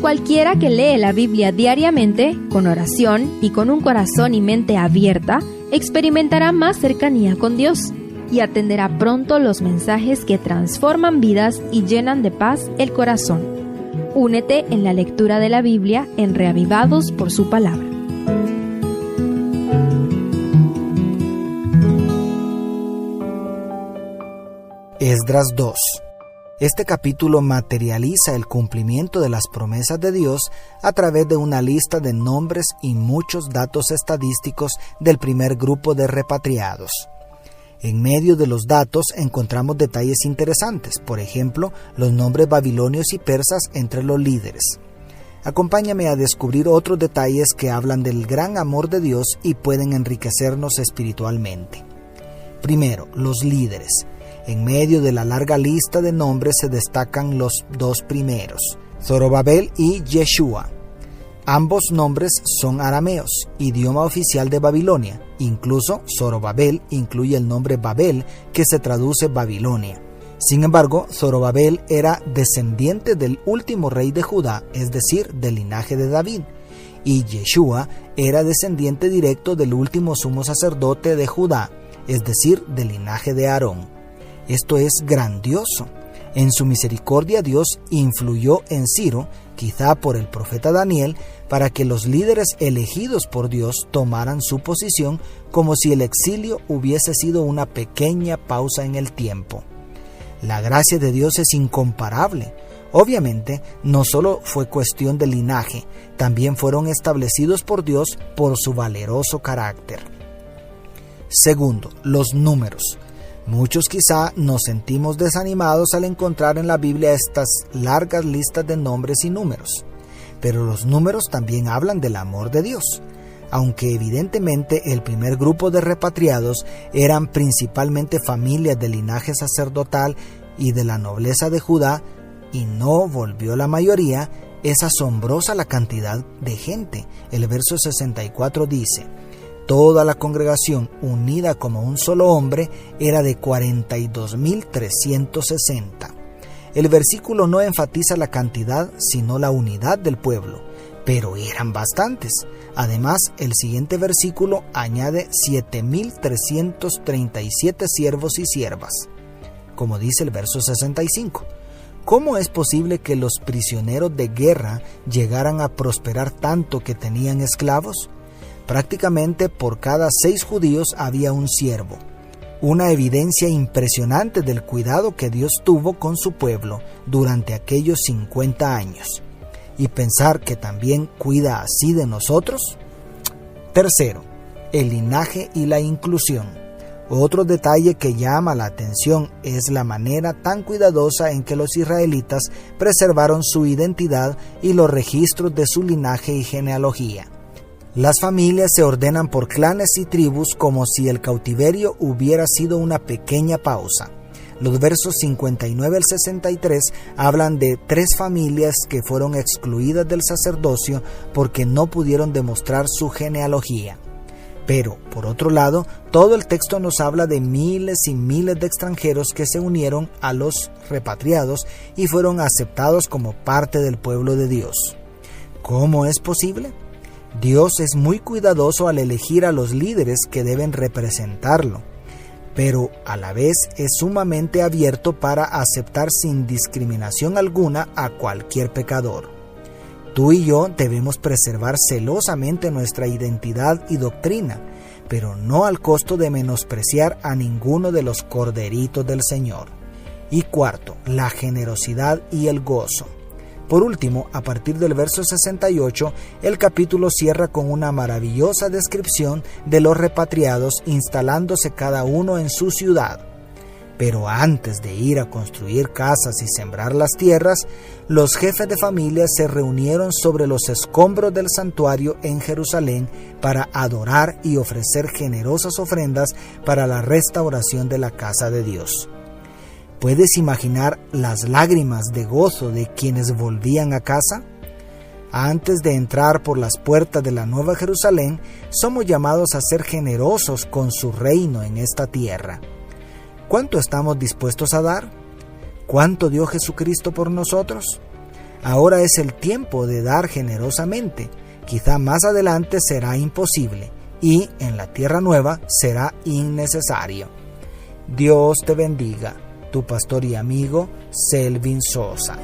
Cualquiera que lee la Biblia diariamente, con oración y con un corazón y mente abierta, experimentará más cercanía con Dios y atenderá pronto los mensajes que transforman vidas y llenan de paz el corazón. Únete en la lectura de la Biblia en Reavivados por su palabra. Esdras 2. Este capítulo materializa el cumplimiento de las promesas de Dios a través de una lista de nombres y muchos datos estadísticos del primer grupo de repatriados. En medio de los datos encontramos detalles interesantes, por ejemplo, los nombres babilonios y persas entre los líderes. Acompáñame a descubrir otros detalles que hablan del gran amor de Dios y pueden enriquecernos espiritualmente. Primero, los líderes. En medio de la larga lista de nombres se destacan los dos primeros, Zorobabel y Yeshua. Ambos nombres son arameos, idioma oficial de Babilonia. Incluso Zorobabel incluye el nombre Babel, que se traduce Babilonia. Sin embargo, Zorobabel era descendiente del último rey de Judá, es decir, del linaje de David, y Yeshua era descendiente directo del último sumo sacerdote de Judá, es decir, del linaje de Aarón. Esto es grandioso. En su misericordia Dios influyó en Ciro, quizá por el profeta Daniel, para que los líderes elegidos por Dios tomaran su posición como si el exilio hubiese sido una pequeña pausa en el tiempo. La gracia de Dios es incomparable. Obviamente, no solo fue cuestión de linaje, también fueron establecidos por Dios por su valeroso carácter. Segundo, los números. Muchos quizá nos sentimos desanimados al encontrar en la Biblia estas largas listas de nombres y números. Pero los números también hablan del amor de Dios. Aunque evidentemente el primer grupo de repatriados eran principalmente familias del linaje sacerdotal y de la nobleza de Judá, y no volvió la mayoría, es asombrosa la cantidad de gente. El verso 64 dice: toda la congregación unida como un solo hombre era de 42,360. El versículo no enfatiza la cantidad, sino la unidad del pueblo, pero eran bastantes. Además, el siguiente versículo añade 7,337 siervos y siervas. Como dice el verso 65, ¿cómo es posible que los prisioneros de guerra llegaran a prosperar tanto que tenían esclavos? Prácticamente por cada 6 judíos había un siervo, una evidencia impresionante del cuidado que Dios tuvo con su pueblo durante aquellos 50 años. ¿Y pensar que también cuida así de nosotros? Tercero, el linaje y la inclusión. Otro detalle que llama la atención es la manera tan cuidadosa en que los israelitas preservaron su identidad y los registros de su linaje y genealogía. Las familias se ordenan por clanes y tribus como si el cautiverio hubiera sido una pequeña pausa. Los versos 59 al 63 hablan de 3 familias que fueron excluidas del sacerdocio porque no pudieron demostrar su genealogía. Pero, por otro lado, todo el texto nos habla de miles y miles de extranjeros que se unieron a los repatriados y fueron aceptados como parte del pueblo de Dios. ¿Cómo es posible? Dios es muy cuidadoso al elegir a los líderes que deben representarlo, pero a la vez es sumamente abierto para aceptar sin discriminación alguna a cualquier pecador. Tú y yo debemos preservar celosamente nuestra identidad y doctrina, pero no al costo de menospreciar a ninguno de los corderitos del Señor. Y cuarto, la generosidad y el gozo. Por último, a partir del verso 68, el capítulo cierra con una maravillosa descripción de los repatriados instalándose cada uno en su ciudad. Pero antes de ir a construir casas y sembrar las tierras, los jefes de familia se reunieron sobre los escombros del santuario en Jerusalén para adorar y ofrecer generosas ofrendas para la restauración de la casa de Dios. ¿Puedes imaginar las lágrimas de gozo de quienes volvían a casa? Antes de entrar por las puertas de la Nueva Jerusalén, somos llamados a ser generosos con su reino en esta tierra. ¿Cuánto estamos dispuestos a dar? ¿Cuánto dio Jesucristo por nosotros? Ahora es el tiempo de dar generosamente. Quizá más adelante será imposible y en la tierra nueva será innecesario. Dios te bendiga. Tu pastor y amigo, Selvin Sosa.